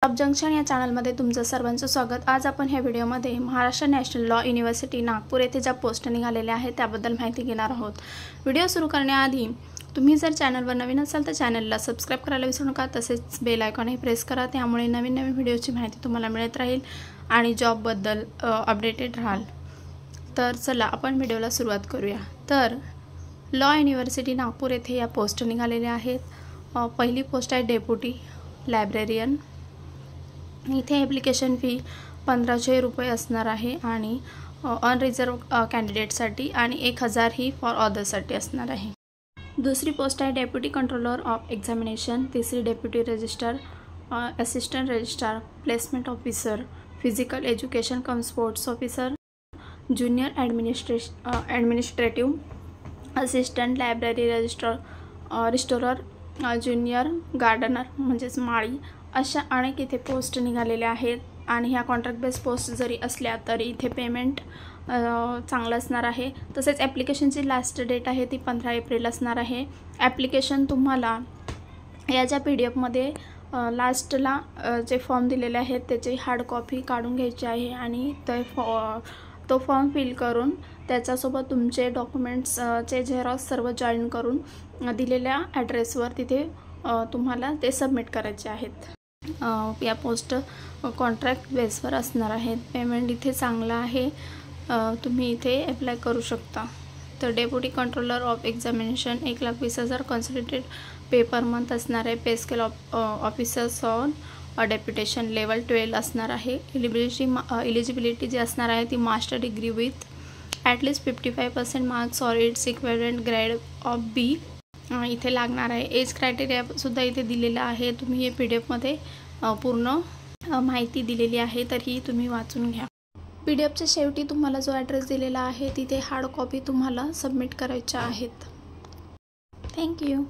Job junction या चॅनलमध्ये तुमचं सर्वांचं स्वागत। आज आपण ह्या व्हिडिओमध्ये Maharashtra national law university Nagpur येथे ज्या पोस्ट निघालेल्या आहेत त्याबद्दल माहिती घेणार आहोत। व्हिडिओ सुरू करण्याआधी तुम्ही जर चॅनलवर नवीन असाल तर चॅनलला सबस्क्राइब करायला विसरू नका, तसेच बेल आयकॉनही प्रेस करा, त्यामुळे नवीन व्हिडिओची माहिती तुम्हाला मिळत राहील आणि जॉबबद्दल अपडेटेड राहाल। तर चला आपण व्हिडिओला सुरुवात करूया। तर लॉ युनिव्हर्सिटी नागपूर येथे या पोस्ट निघालेल्या आहेत। पहिली पोस्ट आहे डेप्युटी लायब्रेरियन। इथे ॲप्लिकेशन फी 1500 रुपये असणार आहे आणि अनरिझर्व कॅन्डिडेटसाठी आणि 1000 ही फॉर अदर्ससाठी असणार आहे। दुसरी पोस्ट आहे डेप्युटी कंट्रोलर ऑफ एक्झामिनेशन। तिसरी deputy registrar, assistant registrar, placement officer, physical education cum sports officer, junior administrative assistant, library restorer, junior gardener म्हणजेच माळी, अशा अनेक इथे पोस्ट निघालेल्या आहेत। आणि ह्या कॉन्ट्रॅक्ट बेस पोस्ट जरी असल्या तरी इथे पेमेंट चांगलं असणार आहे। तसेच ॲप्लिकेशनची लास्ट डेट आहे ती 15 एप्रिल असणार आहे। ॲप्लिकेशन तुम्हाला याच्या PDF-मध्ये लास्टला जे फॉर्म दिलेले आहेत त्याची हार्ड कॉपी काढून घ्यायची आहे आणि तो फॉर्म फिल करून त्याच्यासोबत तुमचे डॉक्युमेंट्सचे झेरॉक्स सर्व जॉईन करून दिलेल्या ॲड्रेसवर तिथे तुम्हाला ते सबमिट करायचे आहेत। या पोस्ट कॉन्ट्रॅक्ट बेसवर असणार आहेत। पेमेंट इथे चांगला आहे, तुम्ही इथे अप्लाय करू शकता। तर deputy controller of examination 1,20,000 consolidated pay per month असणार आहे। Pay scale officers on deputation level 12 असणार आहे। एलिजिबिलिटी जी असणार आहे ती master degree with at least 55% marks or its equivalent grade of B इथे लागणार आहे। एज क्रायटेरिया सुद्धा इथे दिलेला आहे। तुम्ही हे PDF-मध्ये पूर्ण माहिती दिलेली आहे, तर ही तुम्ही वाचून घ्या। PDF-च्या शेवटी तुम्हाला जो ॲड्रेस दिलेला आहे तिथे हार्ड कॉपी तुम्हाला सबमिट करायच्या आहेत। थँक्यू।